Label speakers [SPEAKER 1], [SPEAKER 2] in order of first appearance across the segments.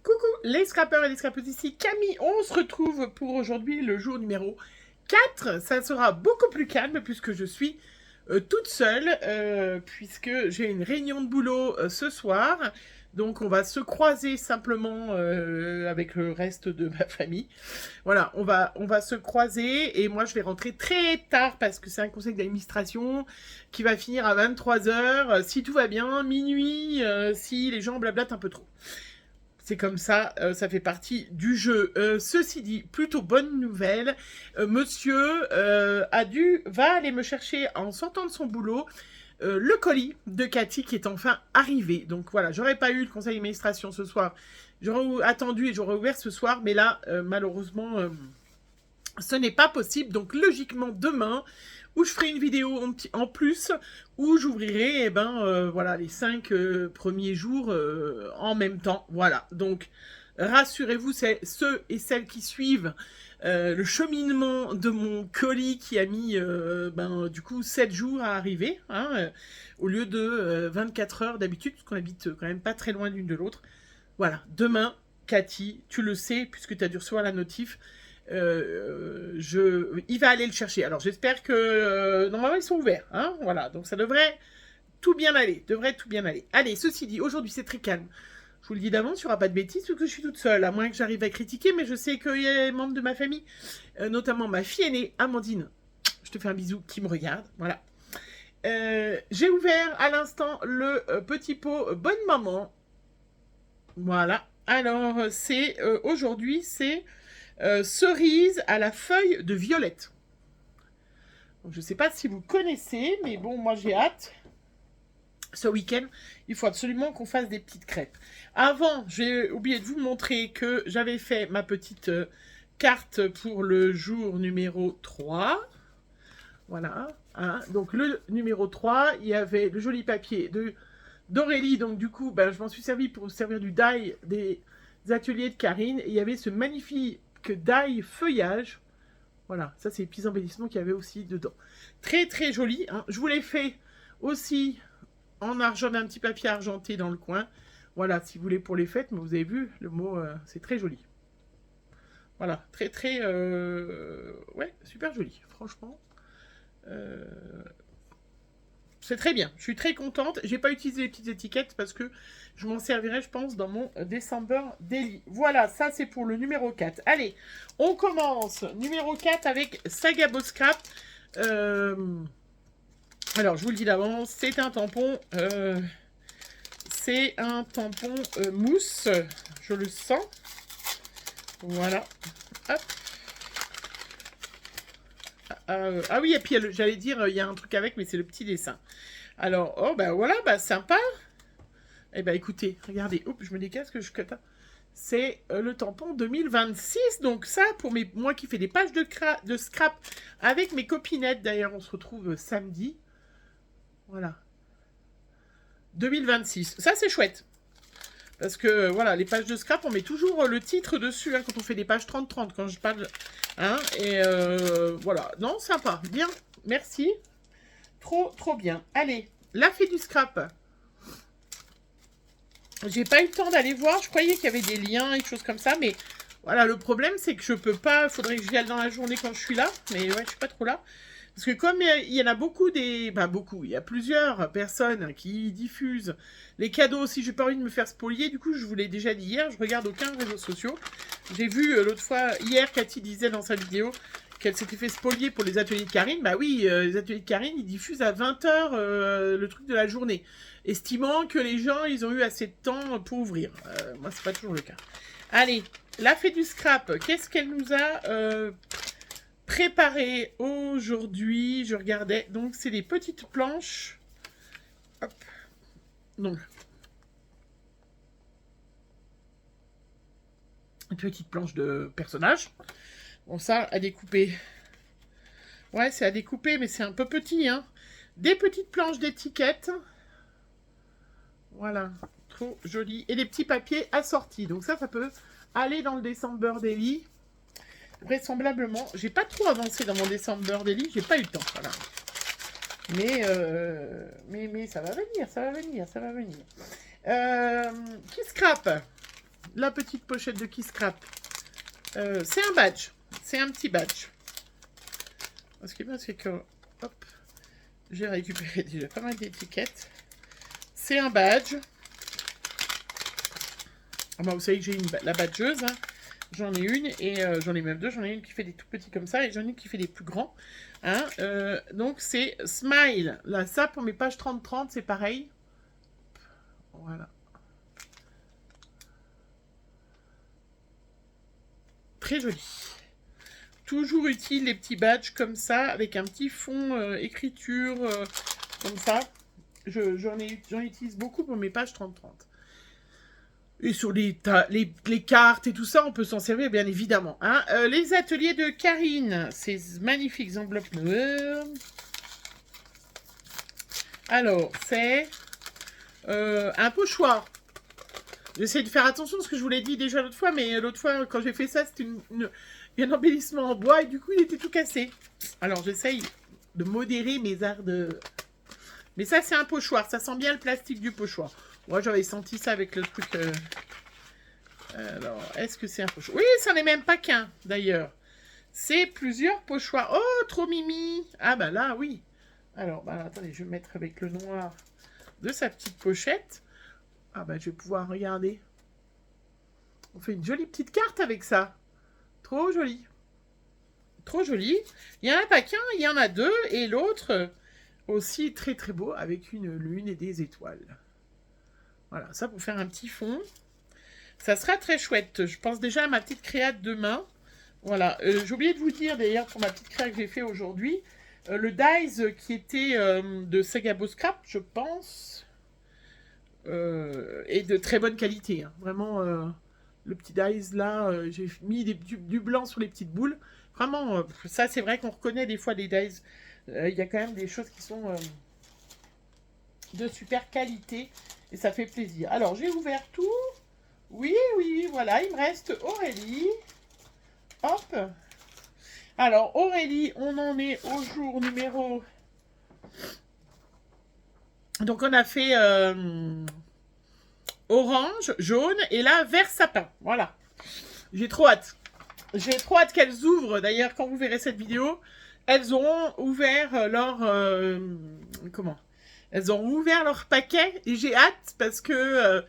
[SPEAKER 1] Coucou les scrappers et les scrappeuses, ici Camille. On se retrouve pour aujourd'hui le jour numéro 4. Ça sera beaucoup plus calme puisque je suis toute seule, puisque j'ai une réunion de boulot ce soir. Donc on va se croiser simplement avec le reste de ma famille. Voilà, on va se croiser et moi je vais rentrer très tard parce que c'est un conseil d'administration qui va finir à 23h. Si tout va bien, minuit, si les gens blablatent un peu trop. C'est comme ça, ça fait partie du jeu. Ceci dit, plutôt bonne nouvelle. Monsieur va aller me chercher en sortant de son boulot le colis de Cathy qui est enfin arrivé. Donc voilà, j'aurais pas eu le conseil d'administration ce soir. J'aurais attendu et j'aurais ouvert ce soir, mais là, malheureusement, ce n'est pas possible. Donc logiquement, demain, où je ferai une vidéo en plus, où j'ouvrirai voilà, les 5 premiers jours en même temps. Voilà, donc rassurez-vous, ceux et celles qui suivent le cheminement de mon colis qui a mis du coup 7 jours à arriver, hein, au lieu de 24 heures d'habitude, parce qu'on habite quand même pas très loin l'une de l'autre. Voilà, demain, Cathy, tu le sais, puisque tu as dû recevoir la notif, il va aller le chercher. Alors j'espère que normalement ils sont ouverts, hein, voilà, donc ça devrait tout bien aller, Allez, ceci dit, aujourd'hui c'est très calme. Je vous le dis d'avance, il n'y aura pas de bêtises, parce que je suis toute seule, à moins que j'arrive à critiquer, mais je sais qu'il y a des membres de ma famille, notamment ma fille aînée, Amandine, je te fais un bisou, qui me regarde, voilà. J'ai ouvert à l'instant le petit pot Bonne Maman. Voilà. Alors, aujourd'hui, c'est cerise à la feuille de violette. Donc, je ne sais pas si vous connaissez, mais bon, moi j'ai hâte. Ce week-end, il faut absolument qu'on fasse des petites crêpes. Avant, j'ai oublié de vous montrer que j'avais fait ma petite carte pour le jour numéro 3. Voilà. Hein. Donc, le numéro 3, il y avait le joli papier d'Aurélie. Donc, du coup, je m'en suis servi pour servir du die des ateliers de Karine. Et il y avait ce magnifique die feuillage. Voilà, ça, c'est les petits embellissements qu'il y avait aussi dedans. Très, très joli. Hein. Je vous l'ai fait aussi en argent d'un petit papier argenté dans le coin. Voilà, si vous voulez pour les fêtes, mais vous avez vu, le mot, c'est très joli. Voilà, très, très... ouais, super joli, franchement. C'est très bien, je suis très contente. J'ai pas utilisé les petites étiquettes parce que je m'en servirai, je pense, dans mon December Daily. Voilà, ça c'est pour le numéro 4. Allez, on commence. Numéro 4 avec Saga Boss Scrap. Alors, je vous le dis d'avance, c'est un tampon. C'est un tampon mousse. Je le sens. Voilà. Hop. Ah oui, et puis j'allais dire, il y a un truc avec, mais c'est le petit dessin. Alors, oh, voilà, sympa. Eh ben, écoutez, regardez. Oups, je me décale que je cut. C'est le tampon 2026. Donc ça, pour moi qui fais des pages de scrap avec mes copinettes. D'ailleurs, on se retrouve samedi. Voilà. 2026. Ça, c'est chouette. Parce que, voilà, les pages de scrap, on met toujours le titre dessus, hein, quand on fait des pages 30-30, quand je parle... Hein, et voilà. Non, sympa. Bien. Merci. Trop, trop bien. Allez, la fée du scrap. J'ai pas eu le temps d'aller voir. Je croyais qu'il y avait des liens et des choses comme ça, mais... Voilà, le problème, c'est que je peux pas... Il faudrait que j'y aille dans la journée quand je suis là. Mais ouais, je suis pas trop là. Parce que comme il y en a beaucoup il y a plusieurs personnes qui diffusent les cadeaux aussi, j'ai pas envie de me faire spolier, du coup je vous l'ai déjà dit hier, je regarde aucun réseau social. J'ai vu l'autre fois, hier, Cathy disait dans sa vidéo qu'elle s'était fait spolier pour les ateliers de Karine. Bah oui, les ateliers de Karine, ils diffusent à 20h le truc de la journée, estimant que les gens, ils ont eu assez de temps pour ouvrir. Moi, c'est pas toujours le cas. Allez, la fée du scrap, qu'est-ce qu'elle nous a... préparé aujourd'hui, je regardais, donc c'est des petites planches. Hop. Donc, une petite planche de personnages. Bon, ça, à découper. Ouais, c'est à découper, mais c'est un peu petit, hein. Des petites planches d'étiquettes. Voilà, trop joli. Et des petits papiers assortis. Donc ça peut aller dans le December Daily. Vraisemblablement, j'ai pas trop avancé dans mon December Daily, j'ai pas eu le temps, voilà. Mais ça va venir, ça va venir. Qui scrape? la petite pochette de Kiss Scrap. C'est un badge. C'est un petit badge. Ce qui est bien, c'est que... Hop. J'ai récupéré déjà pas mal d'étiquettes. C'est un badge. Ah bah, vous savez que j'ai la badgeuse. Hein. J'en ai une et j'en ai même deux. J'en ai une qui fait des tout petits comme ça et j'en ai une qui fait des plus grands. Hein. Donc c'est Smile. Là, ça pour mes pages 30-30, c'est pareil. Voilà. Très joli. Toujours utile les petits badges comme ça, avec un petit fond écriture comme ça. J'en utilise beaucoup pour mes pages 30-30. Et sur les cartes et tout ça, on peut s'en servir bien évidemment. Hein. Les ateliers de Karine, ces magnifiques enveloppes noires. Alors, c'est un pochoir. J'essaie de faire attention à ce que je vous l'ai dit déjà l'autre fois, mais l'autre fois, quand j'ai fait ça, c'était un embellissement en bois et du coup, il était tout cassé. Alors, j'essaye de modérer mes arts de... Mais ça, c'est un pochoir. Ça sent bien le plastique du pochoir. Moi, j'avais senti ça avec le truc... Alors, est-ce que c'est un pochoir? Oui, ça n'est même pas qu'un, d'ailleurs. C'est plusieurs pochoirs. Oh, trop mimi! Ah, bah là, oui. Alors, bah, attendez, je vais mettre avec le noir de sa petite pochette. Ah, bah, je vais pouvoir regarder. On fait une jolie petite carte avec ça. Trop joli. Trop joli. Il n'y en a pas qu'un, il y en a deux. Et l'autre, aussi très très beau, avec une lune et des étoiles. Voilà, ça pour faire un petit fond. Ça sera très chouette. Je pense déjà à ma petite créa de demain. Voilà. J'ai oublié de vous dire, d'ailleurs, pour ma petite créa que j'ai fait aujourd'hui, le dies qui était de Sagabo Scrap, je pense, est de très bonne qualité. Hein. Vraiment, le petit dies là, j'ai mis du blanc sur les petites boules. Vraiment, ça c'est vrai qu'on reconnaît des fois des dies. Il y a quand même des choses qui sont de super qualité. Et ça fait plaisir. Alors, j'ai ouvert tout. Oui, oui, voilà. Il me reste Aurélie. Hop. Alors, Aurélie, on en est au jour numéro... Donc, on a fait orange, jaune et là, vert sapin. Voilà. J'ai trop hâte. J'ai trop hâte qu'elles ouvrent. D'ailleurs, quand vous verrez cette vidéo, elles auront ouvert leur... comment ? Elles auront ouvert leur paquet et j'ai hâte parce que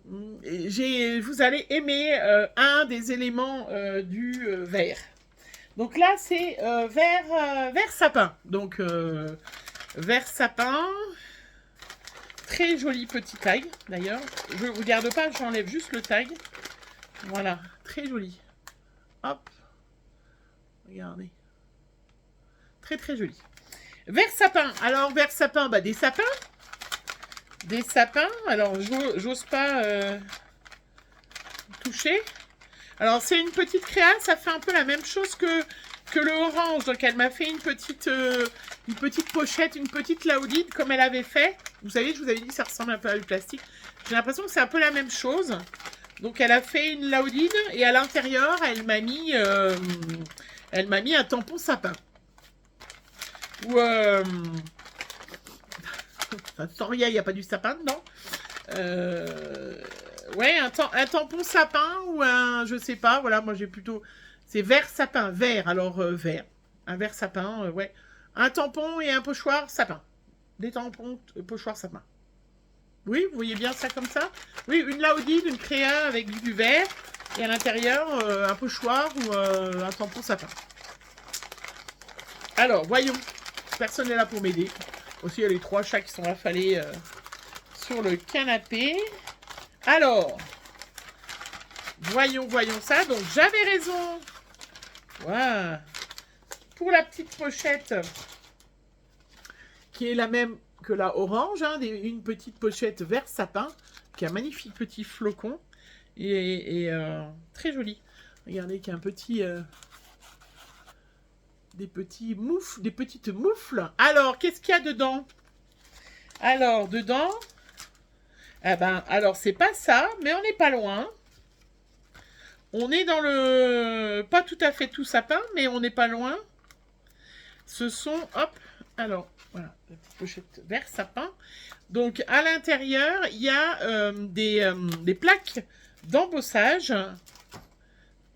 [SPEAKER 1] vous allez aimer un des éléments du vert. Donc là, c'est vert sapin. Donc, vert sapin. Très joli petit tag, d'ailleurs. Je ne regarde pas, j'enlève juste le tag. Voilà, très joli. Hop. Regardez. Très, très joli. Vert sapin. Alors, vert sapin, bah, des sapins. Des sapins. Alors, j'ose pas toucher. Alors, c'est une petite créa. Ça fait un peu la même chose que le orange. Donc, elle m'a fait une petite pochette, une petite laudite comme elle avait fait. Vous savez, je vous avais dit que ça ressemble un peu à du plastique. J'ai l'impression que c'est un peu la même chose. Donc, elle a fait une laudine et à l'intérieur, elle m'a mis un tampon sapin. Ou sans rien, il n'y a pas du sapin dedans. Ouais, un tampon sapin ou un, je sais pas, voilà, moi j'ai plutôt, c'est vert sapin, vert, alors vert. Un vert sapin, ouais. Un tampon et un pochoir sapin. Des tampons, pochoir sapin. Oui, vous voyez bien ça comme ça? Oui, une laudine, une créa avec du vert et à l'intérieur, un pochoir ou un tampon sapin. Alors, voyons. Personne n'est là pour m'aider. Aussi, il y a les 3 chats qui sont affalés sur le canapé. Alors, voyons ça. Donc, j'avais raison. Voilà. Pour la petite pochette, qui est la même que la orange, hein, une petite pochette vert sapin, qui a un magnifique petit flocon. Et très joli. Regardez, qu'il y a un petit... des petites moufles. Alors, qu'est-ce qu'il y a dedans? Alors, dedans, eh ben, alors, c'est pas ça, mais on n'est pas loin. On est dans le... Pas tout à fait tout sapin, mais on n'est pas loin. Ce sont... Hop. Alors, voilà, la petite pochette vert sapin. Donc, à l'intérieur, il y a des plaques d'embossage.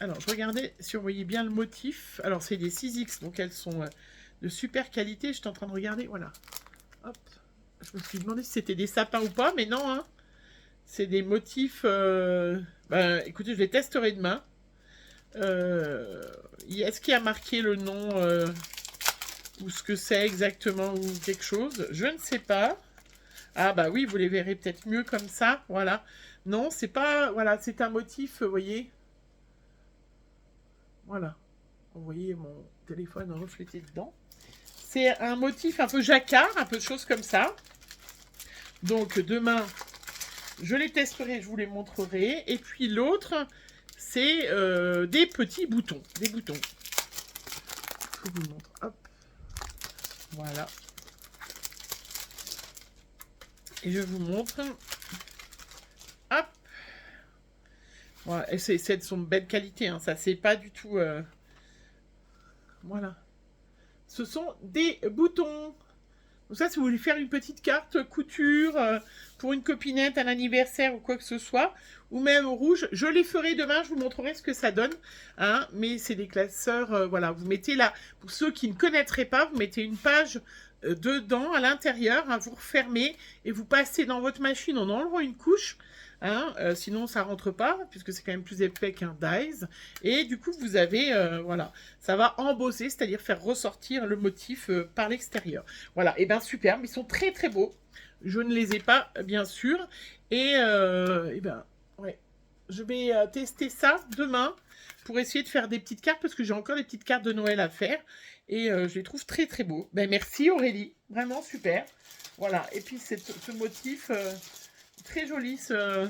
[SPEAKER 1] Alors, je regardais si vous voyez bien le motif. Alors, c'est des 6X, donc elles sont de super qualité. J'étais en train de regarder, voilà. Hop. Je me suis demandé si c'était des sapins ou pas, mais non, hein. C'est des motifs... écoutez, je les testerai demain. Est-ce qu'il y a marqué le nom ou ce que c'est exactement ou quelque chose? Je ne sais pas. Ah bah oui, vous les verrez peut-être mieux comme ça, voilà. Non, c'est pas... Voilà, c'est un motif, vous voyez. Voilà. Vous voyez mon téléphone reflété dedans. C'est un motif un peu jacquard, un peu de choses comme ça. Donc demain, je les testerai, je vous les montrerai. Et puis l'autre, c'est des petits boutons. Des boutons. Je vous montre. Hop. Voilà. Et je vous montre. Hop. Voilà. Et c'est de son belle qualité. Hein. Ça, c'est pas du tout... Voilà. Ce sont des boutons. Donc ça, si vous voulez faire une petite carte couture pour une copinette, un anniversaire ou quoi que ce soit, ou même au rouge, je les ferai demain, je vous montrerai ce que ça donne. Hein, mais c'est des classeurs, voilà, vous mettez là, pour ceux qui ne connaîtraient pas, vous mettez une page dedans, à l'intérieur, hein, vous refermez et vous passez dans votre machine en enlevant une couche. Hein, sinon ça rentre pas puisque c'est quand même plus épais qu'un dies et du coup vous avez voilà, ça va embosser, c'est-à-dire faire ressortir le motif par l'extérieur. Voilà, et bien superbe, ils sont très très beaux. Je ne les ai pas bien sûr et ben ouais, je vais tester ça demain pour essayer de faire des petites cartes parce que j'ai encore des petites cartes de Noël à faire et je les trouve très très beaux. Ben merci Aurélie, vraiment super. Voilà, et puis ce motif très joli, ce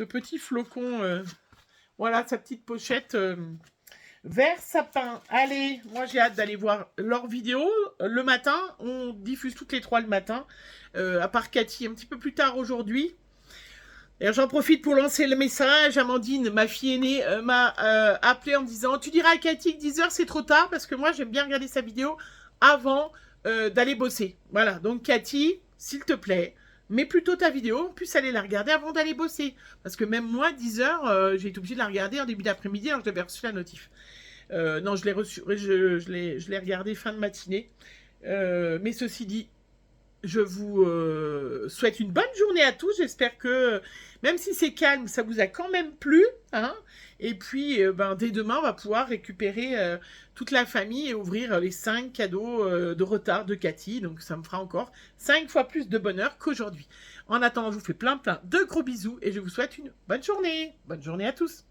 [SPEAKER 1] petit flocon. Voilà, sa petite pochette vert sapin. Allez, moi j'ai hâte d'aller voir leur vidéo. Le matin, on diffuse toutes les 3 le matin. À part Cathy, un petit peu plus tard aujourd'hui. Et j'en profite pour lancer le message. Amandine, ma fille aînée, m'a appelé en me disant « Tu diras à Cathy que 10 h c'est trop tard parce que moi j'aime bien regarder sa vidéo avant d'aller bosser. » Voilà, donc Cathy, s'il te plaît, mets plutôt ta vidéo, puis aller la regarder avant d'aller bosser. Parce que même moi, 10 h, j'ai été obligée de la regarder en début d'après-midi alors que j'avais reçu la notif. Non, je l'ai reçu, je l'ai regardé fin de matinée. Mais ceci dit, je vous souhaite une bonne journée à tous. J'espère que, même si c'est calme, ça vous a quand même plu. Hein, et puis, dès demain, on va pouvoir récupérer toute la famille et ouvrir les 5 cadeaux de retard de Cathy. Donc, ça me fera encore 5 fois plus de bonheur qu'aujourd'hui. En attendant, je vous fais plein de gros bisous et je vous souhaite une bonne journée. Bonne journée à tous.